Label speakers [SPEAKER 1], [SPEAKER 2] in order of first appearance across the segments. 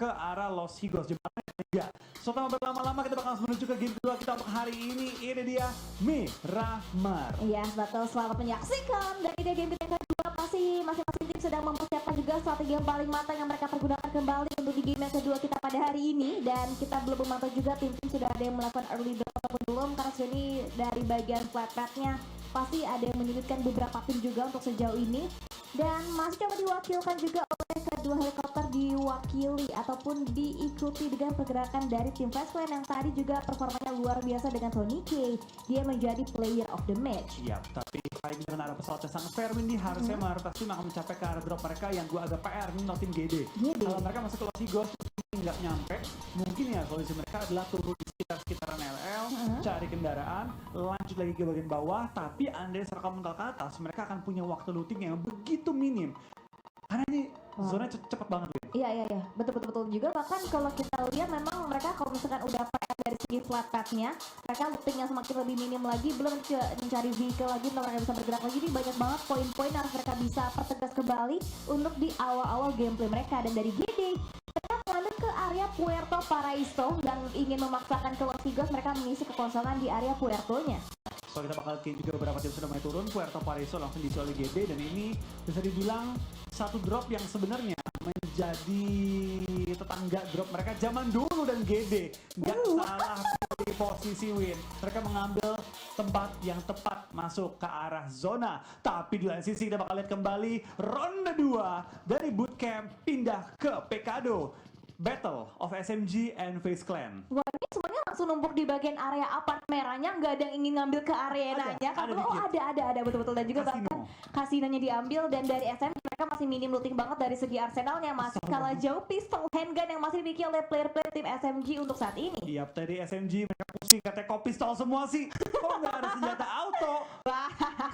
[SPEAKER 1] ke arah Los Higos. Ya, setelah berlama-lama kita bakal menuju ke game kedua kita untuk hari ini. Ini dia Miramar.
[SPEAKER 2] Iya, betul. Selamat menyaksikan. Dan ini game kita kedua masing-masing tim sedang mempersiapkan juga strategi yang paling matang yang mereka pergunakan kembali untuk di game yang kedua kita pada hari ini. Dan kita belum memantau juga tim-tim sudah ada yang melakukan early draw ataupun belum, karena sini dari bagian flatpadnya pasti ada yang menyulitkan beberapa tim juga untuk sejauh ini. Dan masih coba diwakilkan juga oleh kedua helikopter diwakili ataupun diikuti dengan pergerakan dari tim Fast Clan yang tadi juga performanya luar biasa dengan Tony K. Dia menjadi player of the match.
[SPEAKER 1] Iya, tapi kali ini dengan arah pesawatnya sangat fair, Windy. Harusnya Marta Sim akan mencapai ke arah drop mereka yang gue agak PR nih untuk tim GD. Kalau mereka masuk ke Los Higos nggak nyampe, mungkin ya solusi mereka adalah turun di sekitaran LL, cari kendaraan, lanjut lagi ke bagian bawah. Tapi andai serkan mental ke atas, mereka akan punya waktu looting yang begitu minim. Karena ini zona cepet banget.
[SPEAKER 2] Iya, betul juga. Bahkan kalau kita lihat memang mereka kalau misalkan udah PR dari segi flat path-nya, mereka lootingnya semakin lebih minim lagi, belum mencari vehicle lagi, belum mereka bisa bergerak lagi. Jadi banyak banget poin-poin yang harus mereka bisa pertegas kembali untuk di awal-awal gameplay mereka. Dan dari GD, mereka mengambil ke area Puerto Paraiso dan ingin memaksakan ke Los Higos, mereka mengisi kekosongan di area Puerto-nya.
[SPEAKER 1] So kita bakal lihat juga beberapa tim sudah mulai turun. Puerto Paraiso langsung diisi oleh GD, dan ini bisa dibilang satu drop yang sebenarnya menjadi tetangga drop mereka zaman dulu. Dan GD nggak salah di posisi win, mereka mengambil tempat yang tepat masuk ke arah zona. Tapi di lain sisi kita bakal lihat kembali ronde 2 dari bootcamp pindah ke Pekado, Battle of SMG and FaZe Clan.
[SPEAKER 2] Wah, ini semuanya langsung numpuk di bagian area apart merahnya, nggak ada yang ingin ngambil ke arenanya. Ada betul-betul. Dan juga bahkan kasinonya diambil. Dan dari SMG mereka masih minim looting banget dari segi arsenalnya, masih kalah jauh pistol handgun yang masih dimiliki oleh player-player tim SMG untuk saat ini.
[SPEAKER 1] Iya, tadi SMG mereka pusing katanya kok pistol semua sih. Kok nggak ada senjata auto?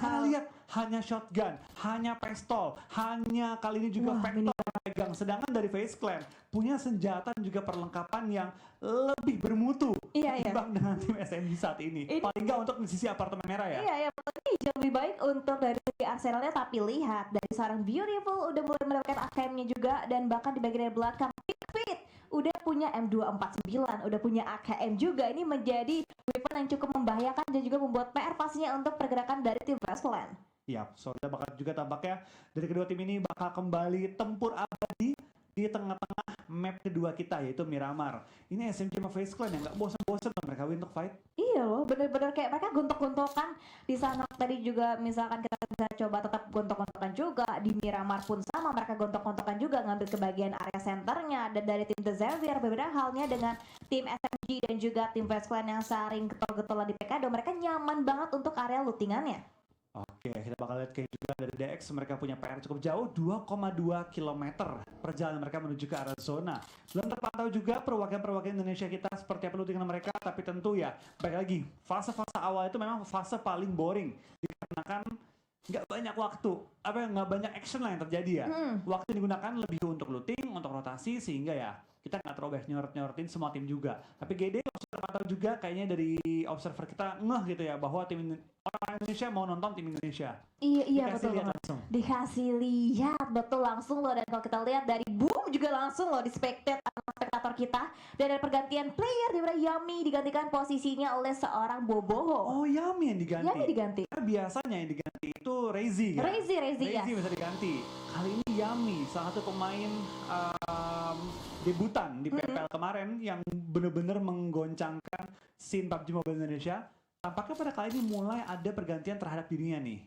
[SPEAKER 1] Karena lihat hanya shotgun, hanya pistol, hanya kali ini juga vector pegang. Sedangkan dari FaZe Clan punya senjata dan juga perlengkapan yang lebih bermutu dibanding dengan tim SMG saat ini. Paling nggak untuk di sisi apartemen merah ya.
[SPEAKER 2] Iya, ini jauh lebih baik untuk dari arsenalnya. Tapi lihat dari seorang Beautiful udah mulai mendapatkan AKM-nya juga, dan bahkan di bagian belakang Fit udah punya M249, udah punya AKM juga. Ini menjadi weapon yang cukup membahayakan dan juga membuat PR pastinya untuk pergerakan dari tim Fast Clan.
[SPEAKER 1] Iya, so kita bakal juga tampaknya dari kedua tim ini bakal kembali tempur abadi di tengah-tengah map kedua kita, yaitu Miramar. Ini SMG sama FaZe Clan yang nggak bosan-bosan mereka win untuk fight.
[SPEAKER 2] Iya loh, bener-bener kayak mereka gontok-gontokan di sana. Tadi juga misalkan kita bisa coba tetap gontok-gontokan juga di Miramar pun sama, mereka gontok-gontokan juga ngambil ke bagian area centernya. Dan dari tim The Xavier berbeda halnya dengan tim SMG dan juga tim FaZe Clan yang saring getol-getolan di Pekado, mereka nyaman banget untuk area lootingannya.
[SPEAKER 1] Oke, kita bakal lihat kayak juga dari DX, mereka punya PR cukup jauh, 2,2 km perjalanan mereka menuju ke arah zona. Belum terpantau juga perwakilan Indonesia kita seperti apa lootingan mereka, tapi tentu ya, baik lagi, fase-fase awal itu memang fase paling boring, dikarenakan nggak banyak waktu, nggak banyak action lah yang terjadi ya. Waktu digunakan lebih untuk looting, untuk rotasi, sehingga ya kita nggak terlalu banyak nyorot-nyorotin semua tim juga. Tapi GD terpantau juga kayaknya dari observer kita gitu ya, bahwa orang Indonesia mau nonton tim Indonesia.
[SPEAKER 2] Iya betul banget. Dikasih lihat betul langsung loh. Dan kalau kita lihat dari Boom juga langsung loh di spektator kita. Dan dari pergantian player di mana Yami digantikan posisinya oleh seorang Boboho.
[SPEAKER 1] Oh, Yami yang diganti.
[SPEAKER 2] Yami diganti.
[SPEAKER 1] Karena biasanya yang diganti itu Reizi kan?
[SPEAKER 2] Reizi ya.
[SPEAKER 1] bisa diganti. Kali ini Yami, salah satu pemain debutan di PPL kemarin yang benar-benar menggoncangkan scene PUBG Mobile Indonesia. Tampaknya pada kali ini mulai ada pergantian terhadap dirinya nih.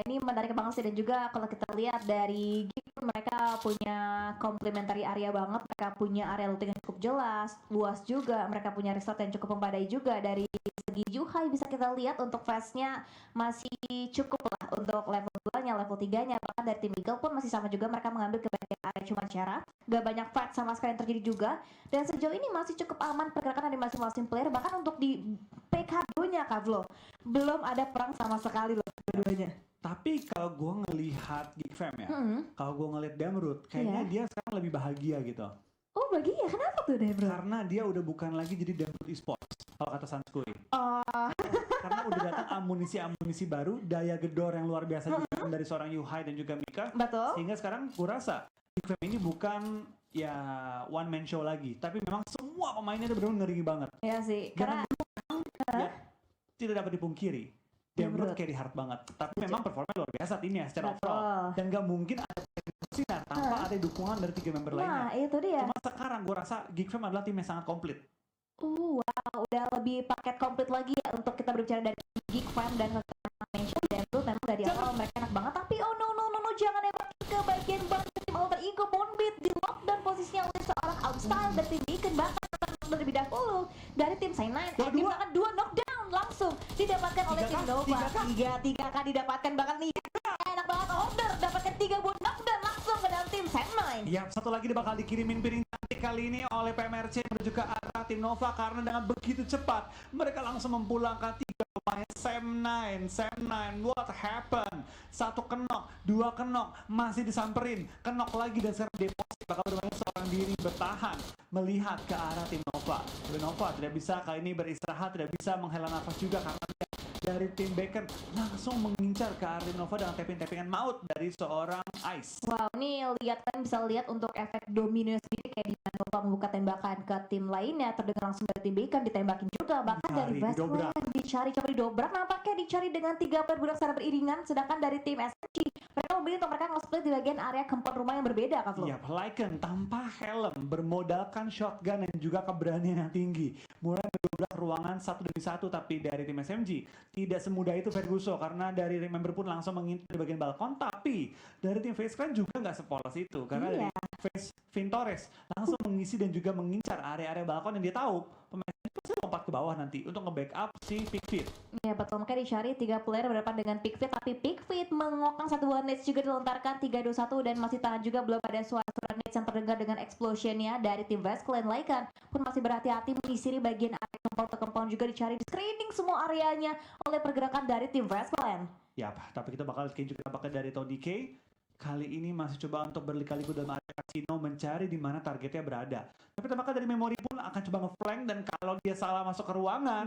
[SPEAKER 2] Ini menarik banget sih. Dan juga kalau kita lihat dari game, mereka punya complementary area banget. Mereka punya area looting yang cukup jelas, luas juga. Mereka punya resort yang cukup memadai juga. Dari segi Yuhai bisa kita lihat untuk fast-nya masih cukup lah untuk level 2-nya, level 3-nya. Bahkan dari tim Eagle pun masih sama juga, mereka mengambil ke bagian area cuma cara. Gak banyak fight sama sekali yang terjadi juga. Dan sejauh ini masih cukup aman pergerakan dari masing-masing player. Bahkan untuk di PKD-nya Kavlo, belum ada perang sama sekali loh dua-duanya.
[SPEAKER 1] Tapi kalau gue ngelihat Geekfam ya, kalau gue ngelihat Damrut, kayaknya dia sekarang lebih bahagia gitu.
[SPEAKER 2] Oh bahagia, kenapa tuh Damrut?
[SPEAKER 1] Karena dia udah bukan lagi jadi Damrut Esports, kalau kata Sanskui. Karena udah datang amunisi baru, daya gedor yang luar biasa juga dari seorang Yuhai dan juga Mika.
[SPEAKER 2] Betul.
[SPEAKER 1] Sehingga sekarang gue rasa Geekfam ini bukan ya one man show lagi. Tapi memang semua pemainnya itu benar-benar ngeri banget.
[SPEAKER 2] Iya sih,
[SPEAKER 1] Karena
[SPEAKER 2] karena
[SPEAKER 1] ya, tidak dapat dipungkiri. Demrut carry hard banget. Tapi
[SPEAKER 2] Betul.
[SPEAKER 1] memang performa luar biasa timnya secara
[SPEAKER 2] Betul.
[SPEAKER 1] overall. Dan gak mungkin ada sinar tanpa ada dukungan dari 3 member lainnya.
[SPEAKER 2] nah itu dia.
[SPEAKER 1] Cuma sekarang gue rasa Geek Fam adalah tim yang sangat komplit.
[SPEAKER 2] Wow, udah lebih paket komplit lagi ya untuk kita berbicara dari Geek Fam dan mention Demrut memang dari awal mereka enak banget, tapi oh no jangan nembak ke bagian banget tim Alter Ego Bonbit di lockdown posisinya oleh seorang Outstyle dari tim Beacon, bahkan lebih dahulu dari tim Sainline menggunakan 2 knockdown langsung didapatkan oleh tim Nova. 3 kali didapatkan, bahkan nih enak banget order dapatkan 3 buah knockdown langsung ke dalam tim Sainline.
[SPEAKER 1] Ya, satu lagi dia bakal dikirimin piring cantik kali ini oleh PMRC menuju ke arah tim Nova karena dengan begitu cepat mereka langsung memulangkan 3 pemain Sam9, what happened? 1 kenok, 2 kenok, masih disamperin, kenok lagi dan sekarang deposit bakal bermain seorang diri bertahan melihat ke arah tim Nova. Nova tidak bisa kali ini beristirahat, tidak bisa menghela nafas juga karena dari tim Bacon langsung mengincar ke arah tim Nova dengan tapping-tappingan maut dari seorang Ice.
[SPEAKER 2] Wow, ini lihat kan bisa lihat untuk efek domino sendiri kayak di mana Nova membuka tembakan ke tim lainnya terdengar langsung dari tim Beacon ditembakin juga, bahkan dari
[SPEAKER 1] Didobrak.
[SPEAKER 2] Westland dicari coba didobrak, nampaknya dicari dengan 3 player budak secara beriringan, sedangkan dari tim SMG mereka memilih untuk mereka nge-split di bagian area keempat rumah yang berbeda Kak Flo.
[SPEAKER 1] Iya, Lycan tanpa helm bermodalkan shotgun dan juga keberanian yang tinggi mulai mendobrak ruangan satu demi satu, tapi dari tim SMG tidak semudah itu Ferguson karena dari member pun langsung mengintip di bagian balkon, tapi dari tim FaZe Clan juga nggak sepolos itu karena dari FaZe Vintores langsung mengisi dan juga mengincar area-area balkon yang dia tahu pemain itu pasti lompat ke bawah nanti untuk nge-backup si Pickfit.
[SPEAKER 2] Ya betul, makanya dicari 3 player berdepan dengan Pickfit, tapi Pickfit mengokang 1 buah nades juga dilontarkan 3-2-1 dan masih tahan juga, belum ada suara nades yang terdengar dengan explosionnya dari tim West Clan. Lycan pun masih berhati-hati menyisiri bagian area compound juga dicari, di screening semua areanya oleh pergerakan dari tim West Clan.
[SPEAKER 1] Ya, tapi kita bakal lihat juga tampaknya dari Tony K kali ini masih coba untuk berliku-liku dalam area kasino mencari di mana targetnya berada. Tapi tampaknya dari memori pun akan coba nge-flank, dan kalau dia salah masuk ke ruangan,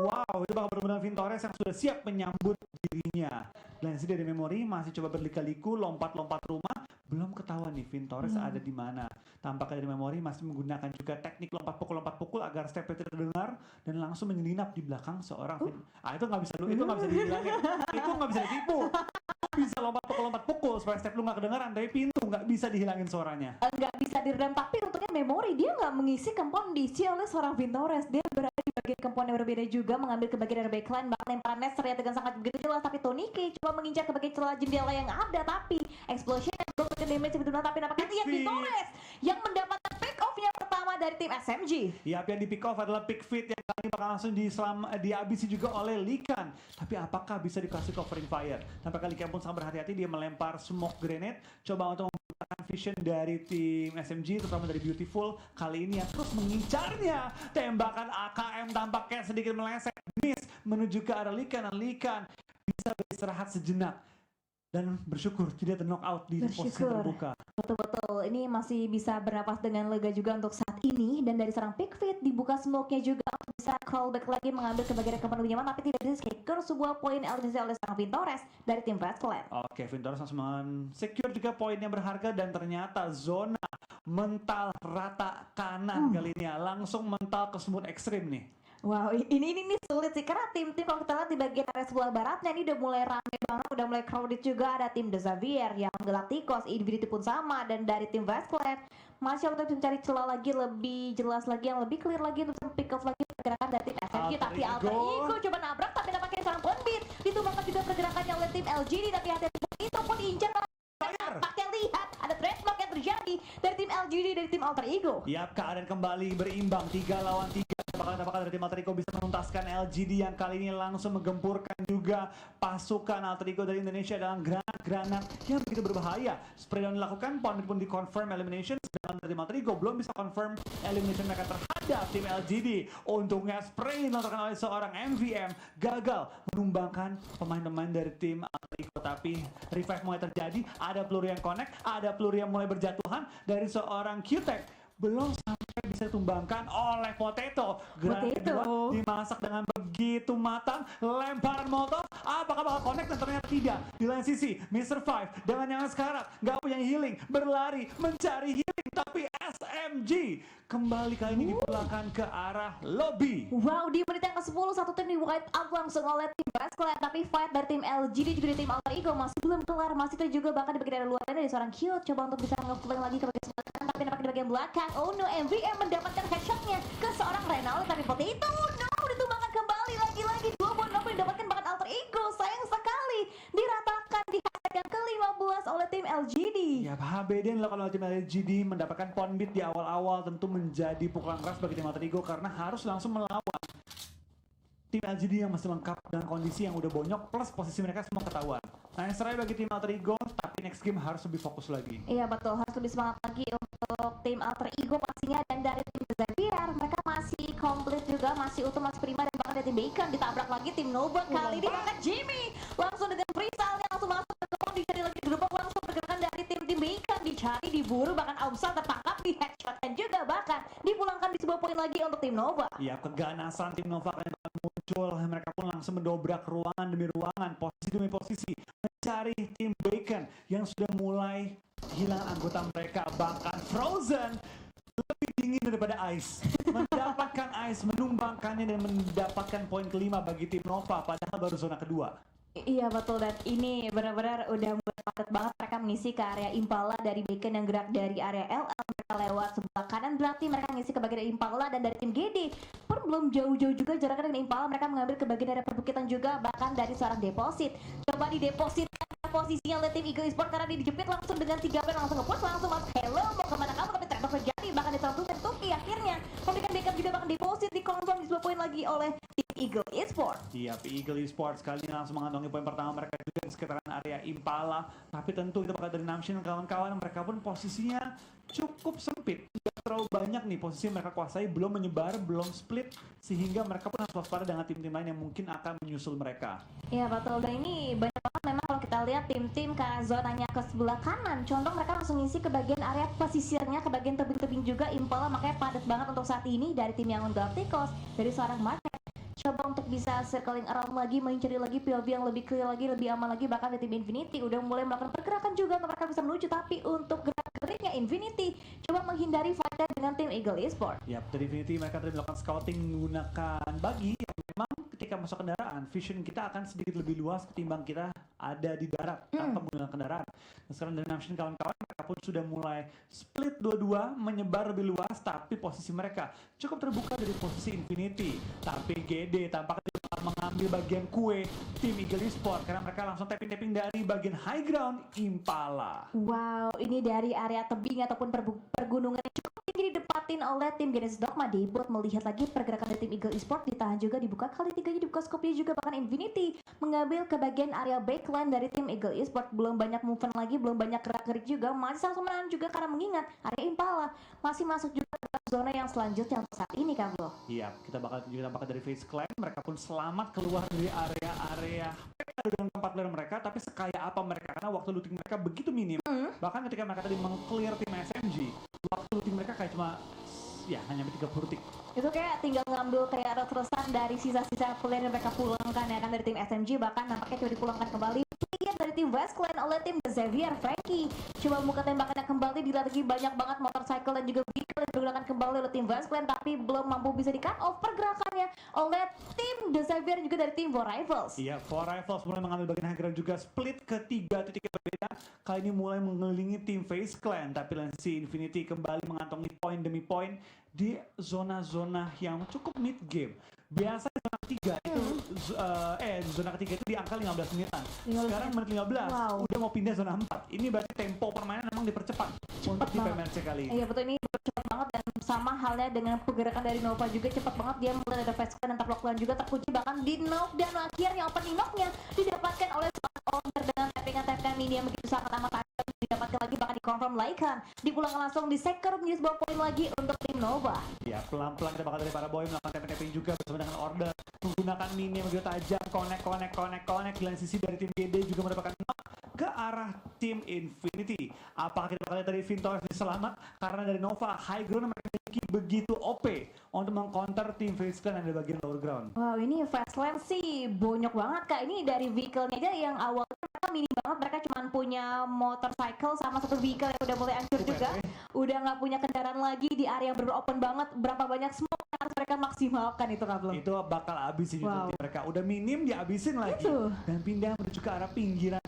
[SPEAKER 1] wow, itu bakal benar-benar Vintores yang sudah siap menyambut dirinya. Dan dari memori masih coba berliku-liku, lompat-lompat rumah, belum ketahuan nih Vintores ada di mana. Tampaknya dari memori masih menggunakan juga teknik lompat pukul agar stepnya tidak terdengar dan langsung menyelinap di belakang seorang itu nggak bisa itu nggak bisa dihilangin, itu nggak bisa ditipu. Bisa lompat pukul supaya step lu nggak kedengaran, tapi pintu nggak bisa dihilangin suaranya.
[SPEAKER 2] Nggak bisa diredam, tapi untungnya memori dia nggak mengisi compound diisi oleh seorang Vintores. Dia berada di bagian compound yang berbeda juga, mengambil ke bagian dari backline, bahkan lemparan Nest terlihat dengan sangat begitu jelas, tapi Tony K coba mengincar ke bagian celah jendela yang ada, tapi explosion belum ke damage betul, tapi nampaknya lihat Vintores yang mendapatkan pick off-nya pertama dari tim SMG.
[SPEAKER 1] Ya, yang di pick off adalah Pickfit yang kali ini bakal langsung dihabisi juga oleh Lycan. Tapi apakah bisa dikasih covering fire? Tampaknya Lycan pun sangat berhati-hati, dia melempar smoke grenade coba untuk menggunakan vision dari tim SMG, terutama dari Beautiful kali ini yang terus mengincarnya. Tembakan AKM tampaknya sedikit meleset, miss menuju ke arah Lycan, dan Lycan bisa beristirahat sejenak dan bersyukur tidak ter-knockout di posisi terbuka.
[SPEAKER 2] Betul-betul, ini masih bisa bernapas dengan lega juga untuk saat ini, dan dari serang Pickfit dibuka smoke-nya juga untuk bisa crawl back lagi mengambil ke bagian rekeman lebih nyaman, tapi tidak bisa secure sebuah poin eliminasi oleh serang Vintores dari tim West Clan.
[SPEAKER 1] Oke, Vintores langsung secure juga poin yang berharga, dan ternyata zona mental rata kanan kali ini langsung mental ke smooth ekstrim nih.
[SPEAKER 2] Wow, ini sulit sih karena tim-tim kalau kita lihat di bagian area sebelah baratnya ini udah mulai rame banget, udah mulai crowded juga. Ada tim The Xavier, yang Galacticos, Infinity pun sama, dan dari tim West Clan masih untuk mencari celah lagi lebih jelas lagi, yang lebih clear lagi untuk pick off lagi pergerakan dari tim SMG. Tapi Alter Ego coba nabrak, tapi nampaknya seorang Bonbit ditumbangkan juga pergerakannya oleh tim LGD, tapi hati-hati itu pun diincar. Pakai lihat ada trademark yang terjadi dari tim LGD, dari tim Alter Ego.
[SPEAKER 1] Yap, keadaan kembali berimbang 3 lawan 3. Apakah dari tim Alter Ego bisa menuntaskan LGD yang kali ini langsung menggempurkan juga pasukan Alter Ego dari Indonesia dengan granat yang begitu berbahaya. Spray down dilakukan, Pondit pun di-confirm elimination, sedangkan dari tim Alter Ego belum bisa confirm elimination mereka terhadap tim LGD. Untungnya spray dilakukan oleh seorang MVM gagal menumbangkan pemain-pemain dari tim Alter Ego, tapi revive mulai terjadi, ada peluru yang connect, ada peluru yang mulai berjatuhan dari seorang Q-Tech, belum sampai bisa bisa ditumbangkan oleh Potato. Gerakan kedua dimasak dengan begitu matang, lemparan molotov, apakah bakal connect dan ternyata tidak. Di lain sisi, Mr. Five dengan yang sekarat, gak punya healing, berlari mencari healing, tapi SMG kembali kali ini dipulangkan ke arah lobby.
[SPEAKER 2] Wow, di menit yang ke-10 satu tim di wipe out langsung oleh tim Basket, tapi fight dari tim LGD juga di tim Alter Ego masih belum kelar, masih terus juga bahkan di bagian luar dari seorang Cute coba untuk bisa nge-flank lagi ke bagian sebelah kanan, tapi nampaknya di bagian belakang. Oh no, MVM mendapatkan headshotnya ke seorang Reynald, tapi Potato no ditumbangkan kembali lagi-lagi 2 buah nopo didapatkan bahkan Alter Ego, sayang sekali diratakan di hashtag yang ke-15 oleh tim LGD.
[SPEAKER 1] Ya, HBD yang dilakukan oleh tim LGD mendapatkan point beat di awal-awal tentu menjadi pukulan keras bagi tim Alter Ego karena harus langsung melawan tim LGD yang masih lengkap dengan kondisi yang udah bonyok plus posisi mereka semua ketahuan. Nah, yang serai bagi tim Alter Ego, tapi next game harus lebih fokus lagi.
[SPEAKER 2] Iya betul, harus lebih semangat lagi untuk tim Alter Ego pastinya, dan dari tim Xavier mereka masih komplit juga, masih utuh, masih prima, dan bahkan dari tim Bacon ditabrak lagi tim Nova kali ini bahkan Jimmy langsung dengan freestyle langsung masuk ke gerbang, dicari lagi gerbang, langsung pergerakan dari tim Bacon dicari, diburu, bahkan Aumsal tertangkap, di headshot dan juga bahkan dipulangkan di sebuah poin lagi untuk tim Nova.
[SPEAKER 1] Ya, keganasan tim Nova akan muncul, mereka pun langsung mendobrak ruangan demi ruangan, posisi demi posisi, mencari tim Bacon yang sudah mulai hilang anggota mereka, bahkan Frozen lebih dingin daripada Ice, mendapatkan Ice, menumbangkannya dan mendapatkan poin kelima bagi tim Nova, padahal baru zona kedua.
[SPEAKER 2] Iya betul, dan ini benar-benar udah mulai padat banget mereka mengisi ke area Impala dari Bacon yang gerak dari area LL, mereka lewat sebelah kanan, berarti mereka ngisi ke bagian Impala, dan dari tim GD pun belum jauh-jauh juga jaraknya dengan Impala, mereka mengambil ke bagian area perbukitan juga, bahkan dari seorang deposit, coba di deposit posisinya oleh tim Eagle Esport karena dia dijepit langsung dengan 3 pen, langsung nge-push, langsung masuk hello mau kemana kamu, tapi ternyata terjadi bahkan diserang Tuki akhirnya memberikan backup juga, bahkan deposit dikonfirm di sebuah poin lagi oleh tim Eagle Esport.
[SPEAKER 1] Iya, Eagle Esport kali ini langsung mengantongi poin pertama mereka juga di sekitaran area Impala, tapi tentu kita bakal dari Namshin dan kawan-kawan, mereka pun posisinya cukup sempit, tidak terlalu banyak nih posisi mereka kuasai, belum menyebar, belum split, sehingga mereka pun harus waspada dengan tim-tim lain yang mungkin akan menyusul mereka.
[SPEAKER 2] Iya betul, dan ini banyak banget memang kalau kita lihat tim-tim ke zonanya ke sebelah kanan, contoh mereka langsung ngisi ke bagian area pesisirnya, ke bagian tebing-tebing juga Impala, makanya padat banget untuk saat ini dari tim Yangon Galacticos, dari seorang Market. Coba untuk bisa circling around lagi, mencari lagi POV yang lebih clear lagi, lebih aman lagi, bahkan di tim Infinity udah mulai melakukan pergerakan juga untuk mereka bisa menuju, tapi untuk gerak-geriknya Infinity coba menghindari fight dengan tim Eagle Esport.
[SPEAKER 1] Ya, dari Infinity mereka tadi melakukan scouting menggunakan buggy yang memang ketika masuk kendaraan, vision kita akan sedikit lebih luas ketimbang kita ada di darat tanpa menggunakan kendaraan. Dan sekarang dari Namshin kawan-kawan mereka pun sudah mulai split dua-dua, menyebar lebih luas, tapi posisi mereka cukup terbuka dari posisi Infinity. Tapi GD tampaknya mengambil bagian kue tim Eagle Esport karena mereka langsung tapping-tapping dari bagian high ground Impala.
[SPEAKER 2] Wow, ini dari area tebing ataupun pergunungan yang cukup tinggi didepatin oleh tim Genesis Dogma. Debut melihat lagi pergerakan dari tim Eagle Esport, ditahan juga, dibuka kali 3 dibuka skopnya juga, bahkan Infinity mengambil ke bagian area backline dari tim Eagle Esport. Belum banyak movement lagi, belum banyak gerak-gerik juga, masih langsung menahan juga karena mengingat area Impala masih masuk juga ke zona yang selanjutnya untuk saat ini kan bro.
[SPEAKER 1] Iya, kita bakal juga tampaknya dari Face Clan, mereka pun selamat keluar dari area-area dengan tempat player mereka, tapi sekaya apa mereka karena waktu looting mereka begitu minim. Bahkan ketika mereka tadi meng-clear tim SMG, waktu looting mereka kayak cuma ya hanya 30 detik.
[SPEAKER 2] Itu kayak tinggal ngambil kayak reterusan dari sisa-sisa player yang mereka pulangkan ya kan dari tim SMG, bahkan nampaknya coba dipulangkan kembali dari tim West Clan oleh tim Xavier. Frankie coba buka tembakannya kembali, dilihat lagi banyak banget motorcycle dan juga vehicle yang digunakan kembali oleh tim West Clan, tapi belum mampu bisa di cut off pergerakannya oleh tim Xavier juga dari tim Four Rivals.
[SPEAKER 1] Iya, Four Rivals mulai mengambil bagian high ground juga, split ke 3 titik berbeda, kali ini mulai mengelilingi tim Face Clan, tapi Lancy Infinity kembali mengantongi poin demi poin di zona-zona yang cukup mid game. Biasa di zona ketiga itu di zona ketiga itu di angka 15 menitan. Sekarang menit 15 udah mau pindah zona 4. Ini berarti tempo permainan memang dipercepat untuk di PMRC kali ini.
[SPEAKER 2] Iya betul, ini cepat banget, dan sama halnya dengan pergerakan dari Nova juga cepat banget, dia mulai ada fast dan terlockdown juga terkunci, bahkan di knock, dan akhirnya opening knocknya didapatkan oleh seorang owner dengan tapping mini yang begitu sangat amat tajam, didapatkan lagi bahkan dikonfirm Laikan, dipulangkan langsung di sector menjadi sebuah poin lagi untuk tim Nova. Ya,
[SPEAKER 1] pelan-pelan kita bakal dari para boy melakukan tapping juga bersama dengan order menggunakan mini yang begitu tajam, connect di lain sisi dari tim GD juga mendapatkan knock, ke arah tim Infinity. Apakah kita bakal lihat dari Vintor selamat? Karena dari Nova, high ground mereka memiliki begitu OP untuk mengcounter tim FaZe Clan yang ada di bagian lower ground.
[SPEAKER 2] Wow, ini Fastland sih bonyok banget Kak. Ini dari vehicle-nya aja yang awalnya mereka mini banget. Mereka cuma punya motorcycle sama satu vehicle yang udah mulai hancur juga. Udah nggak punya kendaraan lagi di area yang beropen banget. Berapa banyak smoke yang harus mereka maksimalkan itu Kak belum?
[SPEAKER 1] Itu bakal habisin
[SPEAKER 2] Wow.
[SPEAKER 1] utility mereka. Udah minim dihabisin lagi.
[SPEAKER 2] Itu.
[SPEAKER 1] Dan pindah menuju ke arah pinggiran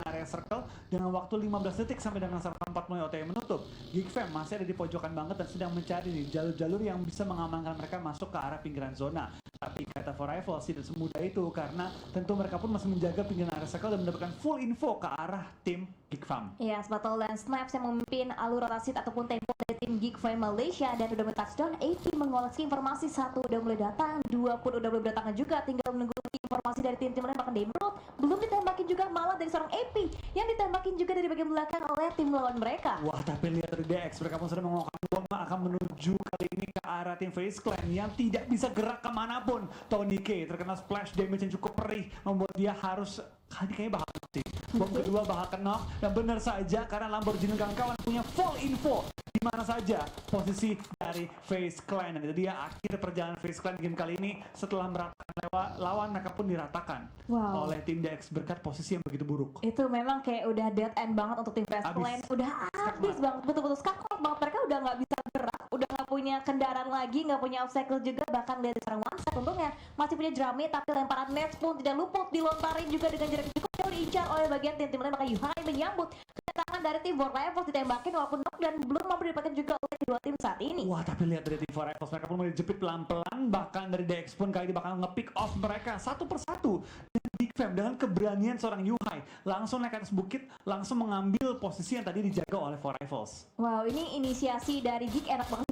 [SPEAKER 1] area circle dengan waktu 15 detik sampai dengan server 40 OT menutup. Geekfam masih ada di pojokan banget dan sedang mencari nih jalur-jalur yang bisa mengamankan mereka masuk ke arah pinggiran zona. Tapi kata For Rivals tidak semudah itu karena tentu mereka pun masih menjaga pinggiran area circle dan mendapatkan full info ke arah tim Geekfam.
[SPEAKER 2] Ya, Spatel dan Snaps yang memimpin alur rotasi ataupun tempo dari tim Geekfam Malaysia dan udah touchdown. AP mengoleksi informasi, satu udah mulai datang, dua pun udah mulai berdatangan juga. Tinggal menunggu informasi dari tim-tim lain, bahkan Demerald belum ditembakin juga, malah dari seorang AP yang ditembakin juga dari bagian belakang oleh tim lawan mereka.
[SPEAKER 1] Wah, tapi lihat dari DX, mereka pun sudah mengokan bom akan menuju kali ini ke arah tim FaZe Clan yang tidak bisa gerak kemanapun. Tony K terkena splash damage yang cukup perih, membuat dia harus kali kayaknya bakal mati. Bom kedua bakal kena dan benar saja karena Lamborghini kawan-kawan punya full info di mana saja posisi dari FaZe Clan. Dan itu dia akhir perjalanan FaZe Clan game kali ini setelah meratakan lawan mereka pun diratakan oleh tim DX berkat posisi yang begitu buruk.
[SPEAKER 2] Itu memang kayak udah dead end banget untuk tim FaZe Clan. Udah habis banget, betul-betul skakmat banget. Mereka udah nggak bisa gerak, udah nggak punya kendaraan lagi, nggak punya obstacle juga. Bahkan lihat seorang one set untungnya masih punya Drame, tapi lemparan nets pun tidak luput dilontarin juga dengan jarak cukup jauh, diincar oleh bagian tim-tim lain. Maka Yuhai menyambut kedatangan dari tim For Rivals, ditembakin walaupun knock dan belum mampu didapatkan juga oleh kedua tim saat ini.
[SPEAKER 1] Wah, tapi lihat dari tim For Rivals, mereka pun mulai dijepit pelan-pelan. Bahkan dari DX pun kali ini bakal nge-pick off mereka satu persatu. Dan Big Fam dengan keberanian seorang Yuhai langsung naik ke atas bukit, langsung mengambil posisi yang tadi dijaga oleh For Rivals.
[SPEAKER 2] Wow, ini inisiasi dari Geek enak banget.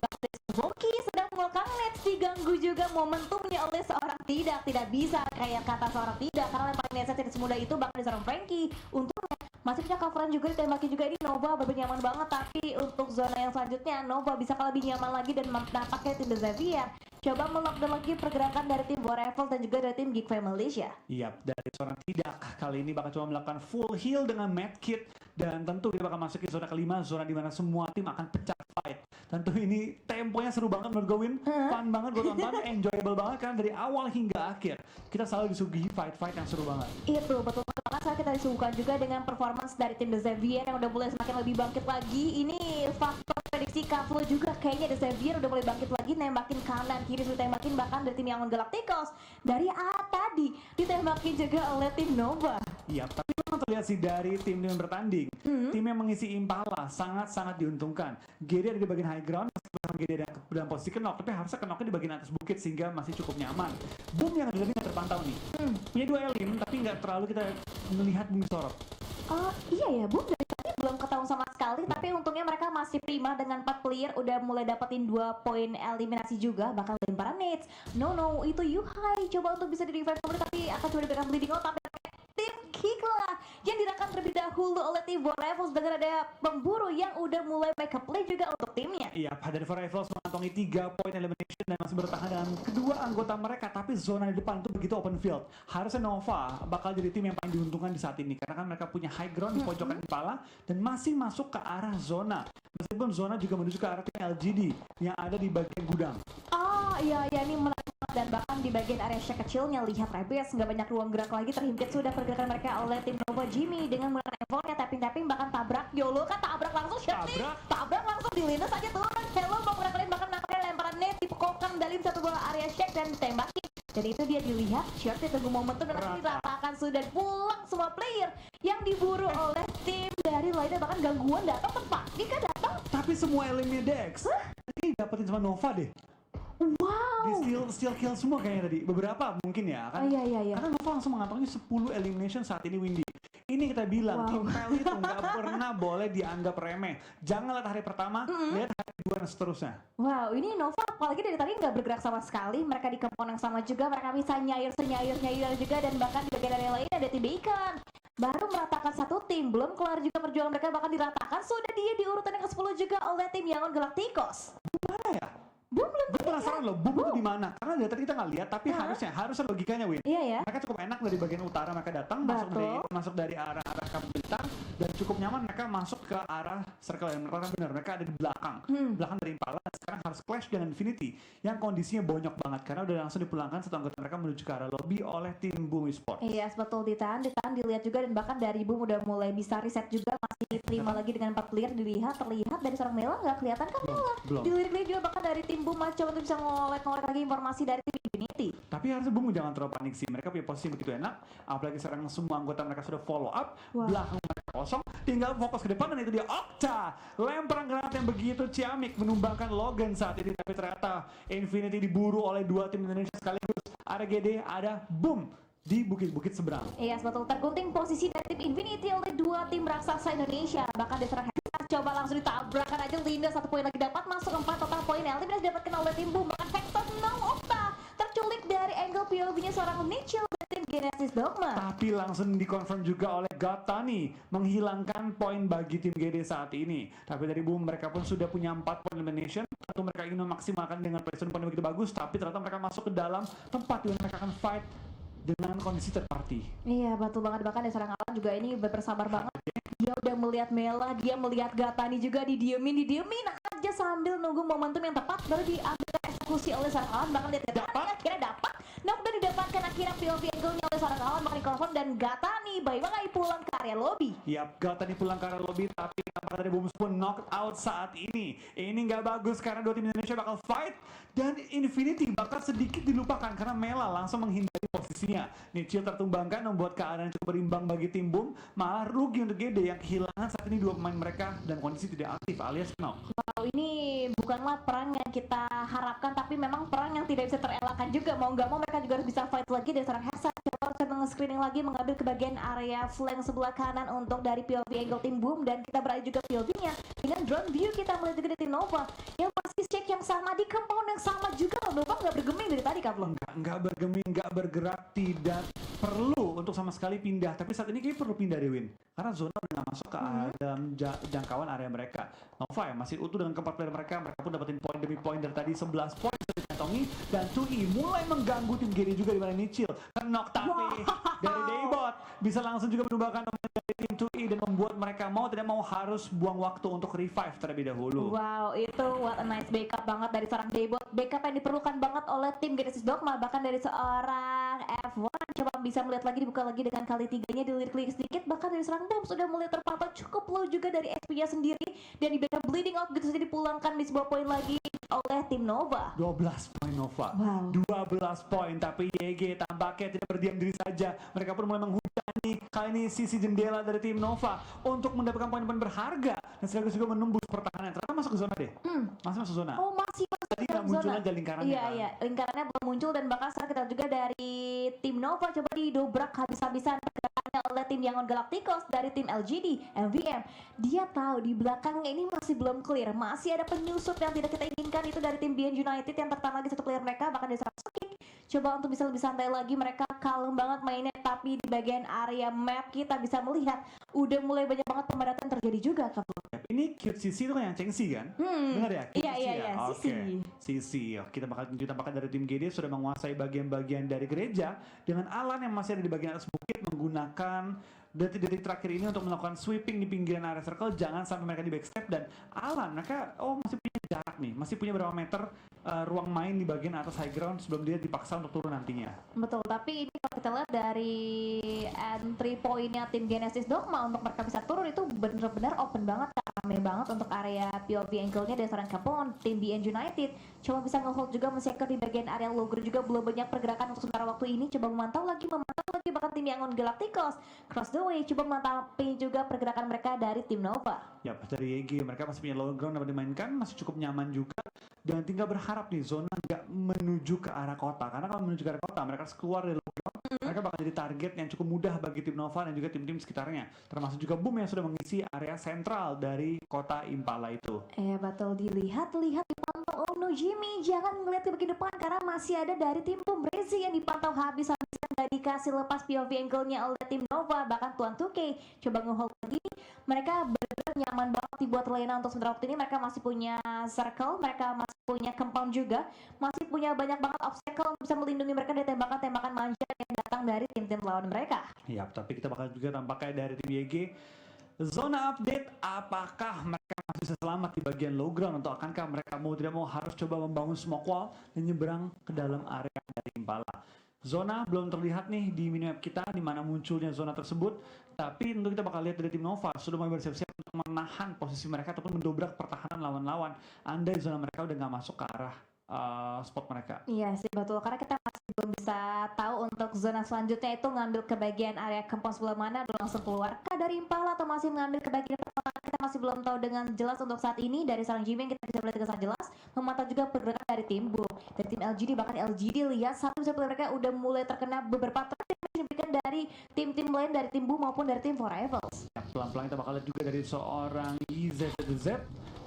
[SPEAKER 2] Boki sedang melakukan nets, diganggu juga momentumnya oleh seorang tidak bisa kayak kata seorang tidak, karena lemparan netsnya tidak semudah itu. Bahkan dari seorang Frankie untungnya masih punya coveran juga, ditembakin juga. Ini Nova benar nyaman banget, tapi untuk zona yang selanjutnya Nova bisa lebih nyaman lagi dan nampaknya tim The Xavier coba melockdown lagi pergerakan dari tim For Rivals dan juga dari tim Geekfam Malaysia.
[SPEAKER 1] Iya, dari seorang tidak kali ini bakal coba melakukan full heal dengan medkit dan tentu kita bakal masuk ke zona kelima, zona di mana semua tim akan pecah fight. Tentu ini temponya seru banget menurut gue, Win. Fun banget gue tonton, enjoyable banget kan dari awal hingga akhir. Kita selalu disuguhi fight-fight yang seru banget.
[SPEAKER 2] Itu betul banget, saat kita disuguhkan juga dengan performance dari tim The Xavier yang udah mulai semakin lebih bangkit lagi. Ini faktor prediksi Kaflo juga, kayaknya The Xavier udah mulai bangkit lagi, nembakin kanan kiri sudah tembakin, bahkan dari tim Yangon Galacticos dari tadi ditembakin juga oleh tim Nova.
[SPEAKER 1] Iya, tapi memang terlihat sih dari tim yang bertanding, tim yang mengisi Impala sangat-sangat diuntungkan. Gede ada di bagian high ground, Gede ada dalam posisi kenok, tapi harusnya kenoknya di bagian atas bukit sehingga masih cukup nyaman. Boom yang ada nggak terpantau nih, punya 2 elim tapi nggak terlalu kita melihat Boom disorot.
[SPEAKER 2] Oh iya ya, Boom dari tadi belum ketahuan sama sekali, tapi untungnya mereka masih prima dengan 4 player, udah mulai dapetin 2 poin eliminasi juga. Bakal lemparan nades, no itu Yuhai coba untuk bisa di revive kembali, tapi akan coba diberikan bleeding out, tapi tim Kick lah yang dirakam terlebih dahulu oleh tim For Rivals dengan ada pemburu yang udah mulai make up play juga untuk timnya.
[SPEAKER 1] Iya, dari For Rivals mengantongi 3 poin elimination dan masih bertahan dengan kedua anggota mereka, tapi zona di depan itu begitu open field. Harusnya Nova bakal jadi tim yang paling diuntungkan di saat ini karena kan mereka punya high ground di pojokan kepala dan masih masuk ke arah zona. Meskipun zona juga menuju ke arah tim LGD yang ada di bagian gudang.
[SPEAKER 2] Oh iya ini menarik banget, dan bahkan di bagian area shack kecilnya lihat Rebels nggak banyak ruang gerak lagi, terhimpit sudah pergerakan mereka oleh tim Nova. Jimmy dengan menggunakan handphone-nya tapping bahkan tabrak Yolo kan, tabrak langsung tabrak langsung di lintas aja turun. Hello bang kalian, bahkan nampaknya lemparan net dipukulkan dalam satu bola area shack dan ditembakin. Jadi itu dia dilihat Shirty tunggu momentum dan nanti diratakan sudah pulang semua player yang diburu oleh tim dari lainnya, bahkan gangguan datang tepat Dika datang.
[SPEAKER 1] Tapi semua elimnya Dex ini dapetin sama Nova deh.
[SPEAKER 2] Wow.
[SPEAKER 1] Dia steal kill semua kayaknya tadi. Beberapa mungkin ya kan.
[SPEAKER 2] Iya.
[SPEAKER 1] Karena Nova langsung mengantongi 10 elimination saat ini, Windy. Ini kita bilang tim PL itu nggak pernah boleh dianggap remeh. Jangan lihat hari pertama, lihat hari kedua dan seterusnya.
[SPEAKER 2] Wow, ini Nova apalagi dari tadi nggak bergerak sama sekali. Mereka di compound yang sama juga, mereka bisa nyair juga, dan bahkan di bagian area lain ada tim Bacon. Baru meratakan satu tim, belum kelar juga perjuangan mereka, bahkan diratakan sudah dia di urutan yang ke-10 juga oleh tim Yangon Galacticos.
[SPEAKER 1] Gimana ya?
[SPEAKER 2] Belum
[SPEAKER 1] penasaran loh, Boom itu di mana? Karena dari tadi kita nggak lihat, tapi harusnya logikanya Win.
[SPEAKER 2] Iya ya.
[SPEAKER 1] Mereka cukup enak dari bagian utara mereka datang, masuk dari arah Kampung Bintang, dan cukup nyaman mereka masuk ke arah circle yang mereka benar, mereka ada di belakang dari Impala. Sekarang harus clash dengan Infinity yang kondisinya bonyok banget karena udah langsung dipulangkan satu anggota mereka menuju ke arah lobby oleh tim Boom Esports.
[SPEAKER 2] Iya, betul, ditahan dilihat juga, dan bahkan dari Boom udah mulai bisa reset juga, masih terima lagi dengan 4 player. Terlihat dari seorang Mela nggak kelihatan kan Mela. Dilihat juga bahkan dari tim Boom coba untuk bisa ngolek lagi informasi dari tim Infinity.
[SPEAKER 1] Tapi harusnya Boom jangan terlalu panik sih. Mereka punya posisi yang begitu enak, apalagi sekarang semua anggota mereka sudah follow up, belakang mereka kosong, tinggal fokus ke depan, dan itu dia Okta. Lemparan granat yang begitu ciamik menumbangkan Logan saat ini, tapi ternyata Infinity diburu oleh dua tim Indonesia sekaligus. Ada GD, ada Boom di bukit-bukit seberang.
[SPEAKER 2] Iya, betul, tergunting posisi dari tim Infinity oleh dua tim raksasa Indonesia. Bahkan diserang Hexas, coba langsung ditabrakan aja Linda, 1 poin lagi dapat, masuk 4 total poin. Eliminasi didapatkan oleh tim Boom. Bahkan Hexas Okta terculik dari angle POV-nya seorang Nichil dari tim Genesis Dogma.
[SPEAKER 1] Tapi langsung dikonfirm juga oleh Gatani menghilangkan poin bagi tim GD saat ini. Tapi dari Boom mereka pun sudah punya 4 poin elimination. Tentu mereka ingin memaksimalkan dengan placement poin yang begitu bagus, tapi ternyata mereka masuk ke dalam tempat di mana mereka akan fight dengan kondisi third party.
[SPEAKER 2] Iya, betul banget. Bahkan dari seorang Alan juga ini bersabar banget. Dia udah melihat Mela, dia melihat Gatani juga didiemin aja sambil nunggu momentum yang tepat baru diambil eksekusi oleh seorang Alan. Bahkan dia akhirnya dapat. Knockdown didapatkan akhirnya POV angle-nya oleh seorang Alan, bahkan dikonfirm, dan Gatani bye-bye pulang ke area lobby.
[SPEAKER 1] Yap, Gatani pulang ke area lobby, tapi tampaknya dari Boom pun knocked out saat ini. Ini nggak bagus karena dua tim Indonesia bakal fight, dan Infinity bakal sedikit dilupakan karena Mela langsung menghindari posisinya. Nichil tertumbangkan membuat keadaan cukup berimbang bagi tim Boom, malah rugi untuk GD yang kehilangan saat ini 2 pemain mereka dan kondisi tidak aktif alias knock.
[SPEAKER 2] Wow, ini bukanlah perang yang kita harapkan, tapi memang perang yang tidak bisa terelakkan juga. Mau nggak mau mereka juga harus bisa fight lagi. Dari seorang Hexas coba harus meng-screening lagi, mengambil ke bagian area flank sebelah kanan untuk dari POV angle tim Boom, dan kita beralih juga POV-nya dengan drone view. Kita melihat juga dari tim Nova yang masih check yang sama di compound yang sama juga. Nova nggak bergeming dari tadi, Kak.
[SPEAKER 1] Nggak bergeming, nggak bergerak, tidak perlu untuk sama sekali pindah. Tapi saat ini kayaknya perlu pindah deh, Win, karena zona udah masuk ke dalam jangkauan area mereka. Nova ya masih utuh dengan keempat player mereka pun dapetin poin demi poin. Dari tadi 11 poin sudah dikantongi, dan 2E mulai mengganggu tim GD juga di mana Nichil knock, tapi dari Daybot bisa langsung juga menumbangkan dari tim 2E dan membuat mereka mau tidak mau harus buang waktu untuk revive terlebih dahulu.
[SPEAKER 2] Wow, itu what a nice backup banget dari seorang Daybot. Backup yang diperlukan banget oleh tim Genesis Dogma. Bahkan dari seorang F1 coba bisa melihat lagi, dibuka lagi dengan kali 3-nya, dilirik sedikit. Bahkan dari seorang Boom sudah mulai terpantau cukup low juga dari XP-nya sendiri, dan di backup bleeding out gitu saja dipulangkan di sebuah poin lagi oleh tim Nova.
[SPEAKER 1] 12 poin Nova.
[SPEAKER 2] Wow.
[SPEAKER 1] 12 poin, tapi YG tampaknya tidak berdiam diri saja. Mereka pun mulai menghujani kali ini sisi jendela dari tim Nova untuk mendapatkan poin-poin berharga dan sekaligus juga menembus pertahanan. Ternyata masuk ke zona deh. Masih masuk zona.
[SPEAKER 2] Oh, masih
[SPEAKER 1] Tadi nggak muncul aja lingkarannya.
[SPEAKER 2] Iya,
[SPEAKER 1] kan?
[SPEAKER 2] iya, lingkarannya belum muncul, dan bahkan sekarang kita juga dari tim Nova coba didobrak habis-habisan pergerakannya oleh tim Yangon Galacticos dari tim LGD, MVM. Dia tahu di belakangnya ini masih belum clear, masih ada penyusup yang tidak kita inginkan, itu dari tim BN United yang tertahan lagi 1 player mereka, bahkan dari Kick. Coba untuk bisa lebih santai lagi, mereka kalem banget mainnya, tapi di bagian area map kita bisa melihat udah mulai banyak banget pemadatan terjadi juga, Kak.
[SPEAKER 1] Ini cute Sisi itu kan yang Cengsi kan? Benar ya? Cute
[SPEAKER 2] Iya,
[SPEAKER 1] ya?
[SPEAKER 2] Sisi.
[SPEAKER 1] Sisi. Kita bakal tampakkan dari tim GD sudah menguasai bagian-bagian dari gereja dengan Alan yang masih ada di bagian atas bukit menggunakan detik-detik terakhir ini untuk melakukan sweeping di pinggiran area circle, jangan sampai mereka di backstep. Dan Alan mereka masih punya jarak nih, masih punya berapa meter ruang main di bagian atas high ground sebelum dia dipaksa untuk turun nantinya.
[SPEAKER 2] Betul, tapi ini kalau kita lihat dari entry point-nya tim Genesis Dogma untuk mereka bisa turun itu benar-benar open banget, rame banget untuk area POV angle-nya dari seorang Capone. Tim BN United coba bisa nge-hold juga, men-secure di bagian area Logger juga, belum banyak pergerakan untuk sementara waktu ini. Coba memantau lagi, bahkan tim Yangon Galacticos Cross the Way coba memantau juga pergerakan mereka dari tim Nova.
[SPEAKER 1] Ya, dari YG mereka masih punya low ground dapat dimainkan, masih cukup nyaman juga, dan tinggal berharap nih zona nggak menuju ke arah kota, karena kalau menuju ke arah kota mereka harus keluar dari low ground, mereka bakal jadi target yang cukup mudah bagi tim Nova dan juga tim-tim sekitarnya, termasuk juga Boom yang sudah mengisi area sentral dari kota Impala itu.
[SPEAKER 2] Betul, dilihat dipantau Om No Jimmy, jangan ngeliat ke bagian depan karena masih ada dari tim Boom Rezi yang dipantau habis-habisan nggak dikasih lepas POV angle-nya oleh tim Nova, bahkan Tuan 2K coba nge-hold lagi. Mereka benar-benar nyaman banget dibuat Lena untuk sementara waktu ini. Mereka masih punya circle, mereka masih punya compound juga, masih punya banyak banget obstacle untuk bisa melindungi mereka dari tembakan-tembakan manja yang datang dari tim-tim lawan mereka.
[SPEAKER 1] Ya, tapi kita bakal juga tampaknya dari tim YG. Zona update, apakah mereka masih bisa selamat di bagian low ground atau akankah mereka mau tidak mau harus coba membangun smoke wall dan nyebrang ke dalam area dari Impala. Zona belum terlihat nih di minimap kita di mana munculnya zona tersebut, tapi tentu kita bakal lihat dari tim Nova sudah mulai bersiap-siap untuk menahan posisi mereka ataupun mendobrak pertahanan lawan-lawan andai zona mereka udah nggak masuk ke arah spot mereka.
[SPEAKER 2] Iya sih betul, karena kita masih belum bisa tahu untuk zona selanjutnya itu ngambil ke bagian area compound sebelah mana, langsung keluar kah dari Impala atau masih mengambil ke bagian pertahanan, kita masih belum tahu dengan jelas untuk saat ini. Dari seorang Jimmy kita bisa melihat dengan sangat jelas, memantau juga pergerakan dari tim Boom, dari tim LGD, bahkan LGD lihat satu player mereka udah mulai terkena beberapa threat yang diberikan dari tim-tim lain, dari tim Boom maupun dari tim For Rivals.
[SPEAKER 1] Ya, pelan-pelan kita bakal lihat juga dari seorang YZZ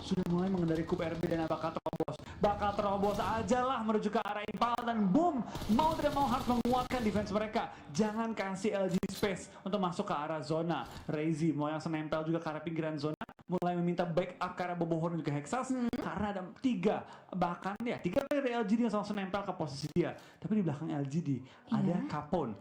[SPEAKER 1] sudah mulai mengendari Kup RB dan bakal terobos aja lah menuju ke arah Impala dan boom, mau tidak mau harus menguatkan defense mereka. Jangan kasih LG space untuk masuk ke arah zona. Reizi mau yang senempel juga ke arah pinggiran zona, mulai meminta backup ke arah Boboho dan juga Hexas karena ada tiga player dari LGD yang sama nempel ke posisi dia. Tapi di belakang LGD ada Capone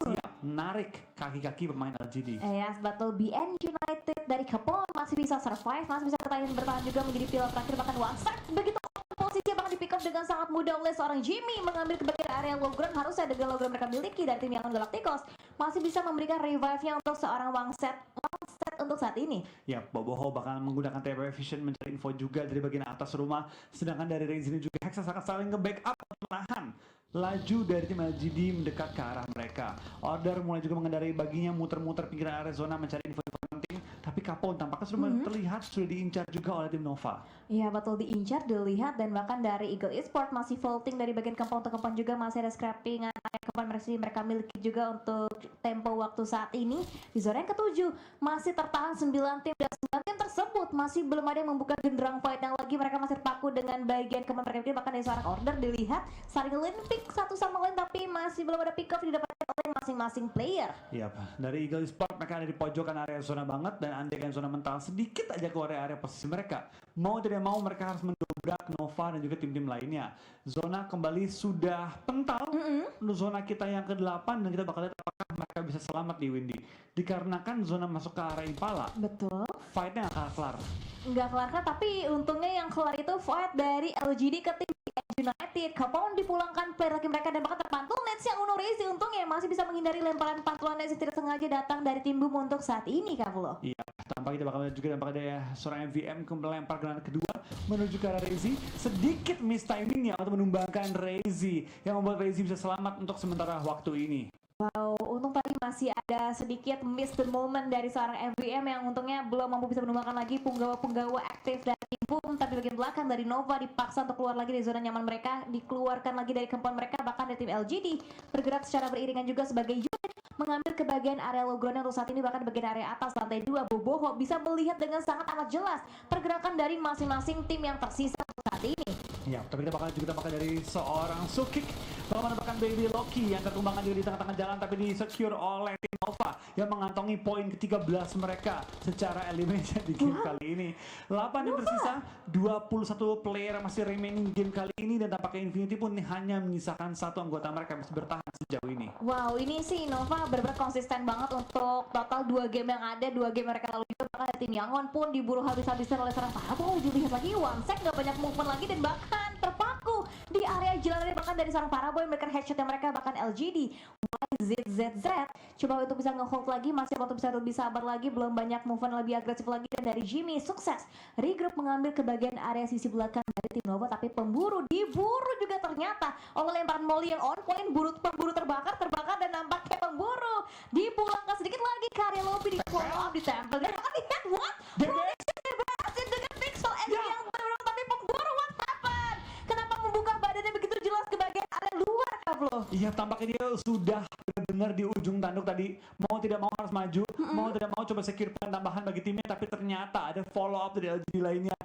[SPEAKER 1] siap menarik kaki-kaki pemain LGD.
[SPEAKER 2] Yes, betul. BN United dari Capone masih bisa survive, masih bisa bertahan juga menjadi pilar terakhir, bahkan one set begitu posisi bahkan di pick up dengan sangat mudah oleh seorang Jimmy mengambil ke bagian area low ground. Harusnya dengan low ground mereka miliki dari tim yang Galacticos masih bisa memberikan revive-nya untuk seorang one set untuk saat ini.
[SPEAKER 1] Ya, Boboho bakal menggunakan TP Vision mencari info juga dari bagian atas rumah, sedangkan dari range ini juga Hexas akan saling nge-backup untuk menahan laju dari tim LGD mendekat ke arah mereka. Order mulai juga mengendarai baginya muter-muter pinggiran area zona mencari info-info penting, tapi Capone tampaknya sudah terlihat sudah diincar juga oleh tim Nova.
[SPEAKER 2] Iya betul, diincar, dilihat, dan bahkan dari Eagle Esport masih vaulting dari bagian compound ke compound juga, masih ada scrapping area compound mereka miliki juga untuk tempo waktu saat ini. Di zona yang ketujuh masih tertahan 9 tim, dan 9 tim tersebut masih belum ada yang membuka genderang fight yang lagi. Mereka masih terpaku dengan bagian compound mereka, bahkan dari seorang Order dilihat saling pick satu sama lain, tapi masih belum ada pick off didapatkan oleh masing-masing player.
[SPEAKER 1] Iya Pak, dari Eagle Esport mereka ada di pojokan area zona banget, dan andaikan zona mental sedikit aja keluar area posisi mereka, mau tidak mau mereka harus mendobrak Nova dan juga tim-tim lainnya. Zona kembali sudah pental untuk zona kita yang ke-8, dan kita bakal lihat apakah mereka bisa selamat di Windy. Dikarenakan zona masuk ke arah Impala,
[SPEAKER 2] Betul.
[SPEAKER 1] fight-nya nggak kelar.
[SPEAKER 2] Nggak kelar, tapi untungnya yang kelar itu fight dari LGD ke tim United. Capone dipulangkan player lagi mereka, dan bahkan terpantul Nets yang Uno Reizi untungnya masih bisa menghindari lemparan pantulan Nets yang tidak sengaja datang dari tim Boom untuk saat ini, Kak Fulo.
[SPEAKER 1] Iya, tanpa kita bakal lihat juga dampak dari seorang MVM melempar granat kedua menuju ke arah Reizi. Sedikit miss timingnya untuk menumbangkan Reizi, yang membuat Reizi bisa selamat untuk sementara waktu ini.
[SPEAKER 2] Wow, untung tadi masih ada sedikit miss the moment dari seorang MVM yang untungnya belum mampu bisa menumbangkan lagi punggawa-punggawa aktif dari tim Boom. Tapi bagian belakang dari Nova dipaksa untuk keluar lagi dari zona nyaman mereka, dikeluarkan lagi dari compound mereka, bahkan dari tim LGD bergerak secara beriringan juga sebagai unit mengambil ke bagian area low ground untuk saat ini. Bahkan di bagian area atas lantai 2 Boboho bisa melihat dengan sangat amat jelas pergerakan dari masing-masing tim yang tersisa saat ini.
[SPEAKER 1] Ya, tapi kita bakal juga pakai dari seorang Sukik bakal menembakkan Baby Loki yang terkembangkan juga di tengah-tengah jalan, tapi di secure oleh tim Nova yang mengantongi poin ke-13 mereka secara elimination di game kali ini. 8 yang tersisa, 21 player masih remaining game kali ini, dan tampaknya Infinity pun hanya menyisakan satu anggota mereka yang bisa bertahan sejauh ini.
[SPEAKER 2] Wow, ini sih Nova benar-benar konsisten banget untuk total 2 game yang ada, 2 game mereka lalu juga. Bahkan tim Yangon pun diburu habis-habisan oleh seorang Paraboy. Dilihat lagi one set, gak banyak movement lagi, dan bahkan terpaku di area jalan, bahkan dari seorang Paraboy memberikan headshot yang mereka. Bahkan LGD YZZ coba untuk bisa nge-hold lagi, masih waktu bisa lebih sabar lagi, belum banyak movement lebih agresif lagi. Dan dari Jimmy sukses regroup mengambil ke bagian area sisi belakang dari tim Nova, tapi pemburu diburu juga ternyata oleh lemparan molly yang on point. Pemburu terbakar, dan nampaknya pemburu dipulangkan sedikit lagi ke area lobby, di follow up, ditempel, dan lihat what? Berhasil dengan pixel entry yang benar-benar, tapi pemburu what happened? Kenapa membuka badannya begitu jelas ke bagian area luar, Kavlo?
[SPEAKER 1] Iya, tampaknya dia sudah benar di ujung tanduk tadi, mau tidak mau harus maju, mau tidak mau coba secure point tambahan bagi timnya, tapi ternyata ada follow up dari LGD lainnya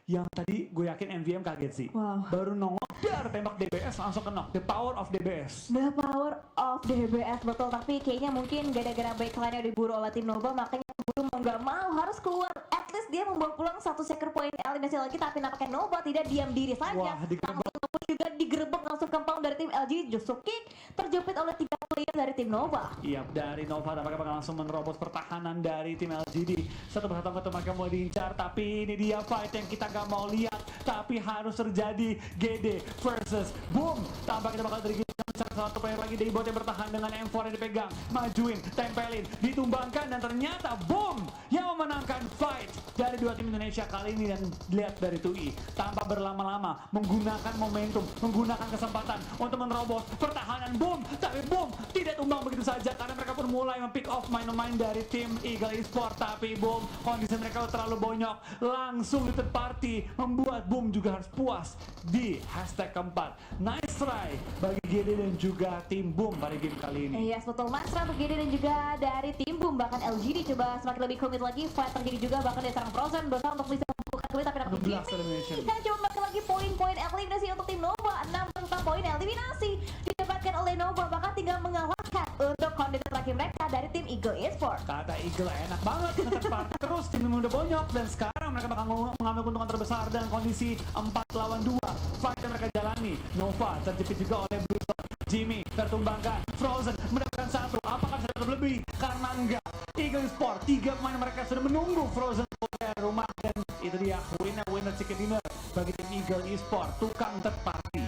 [SPEAKER 1] yang tadi gue yakin MVM kaget sih.
[SPEAKER 2] Wow.
[SPEAKER 1] Baru nongol, dar tembak DBS langsung ke knock. The power of DBS.
[SPEAKER 2] The power of DBS, betul. Tapi kayaknya mungkin gara-gara backline-nya diburu oleh tim Nova, makanya belum nggak mau harus keluar. At least dia membawa pulang satu second point eliminasi lagi, tapi nampaknya Nova tidak diam diri saja.
[SPEAKER 1] Wah, digerebek.
[SPEAKER 2] Namun juga digerebek langsung compound dari tim LG. Justru kick terjepit oleh 3 player dari tim Nova.
[SPEAKER 1] Iya, dari Nova tampaknya bakal langsung menerobos pertahanan dari tim LGD. Satu persatu mereka mau diincar, tapi ini dia fight yang kita gak mau lihat, tapi harus terjadi. GD versus Boom. Tampaknya bakal terjadi satu player lagi dari bot yang bertahan dengan M4 yang dipegang, majuin, tempelin, ditumbangkan, dan ternyata Boom yang memenangkan fight dari dua tim Indonesia kali ini. Dan lihat dari TUI tanpa berlama-lama menggunakan momentum, menggunakan kesempatan untuk menerobos pertahanan Boom, tapi Boom tidak tumbang begitu saja karena mereka pun mulai mempick off main-main dari tim Eagle Esports. Tapi Boom, kondisi mereka terlalu bonyok, langsung di third party, membuat Boom juga harus puas di hashtag keempat. Nice try bagi GD dan juga tim Boom pada game kali ini.
[SPEAKER 2] Yes, betul. Mas untuk GD dan juga dari tim Boom, bahkan LGD coba semakin lebih komit lagi. Fight terjadi juga, bahkan dia serang Frozen berusaha untuk bisa membuka kulit, tapi dapat
[SPEAKER 1] elimination.
[SPEAKER 2] dan coba makan lagi poin-poin eliminasi untuk tim Nova. 6 poin eliminasi didapatkan oleh Nova, bahkan tinggal mengalahkan untuk kontender terakhir mereka dari tim Eagle Esports.
[SPEAKER 1] Kata Eagle enak banget nge-third terus, tim yang udah bonyok, dan sekarang mereka bakal mengambil keuntungan terbesar dengan kondisi 4 lawan 2 fight yang mereka jalani. Nova terjepit juga oleh Bruiser, Jimmy tertumbangkan, Frozen mendapatkan satu. Apakah bisa lebih? Karena enggak. Eagle Esports, 3 pemain mereka sudah menunggu Frozen dari rumah, dan itu dia winner chicken dinner bagi tim Eagle Esports, tukang third party.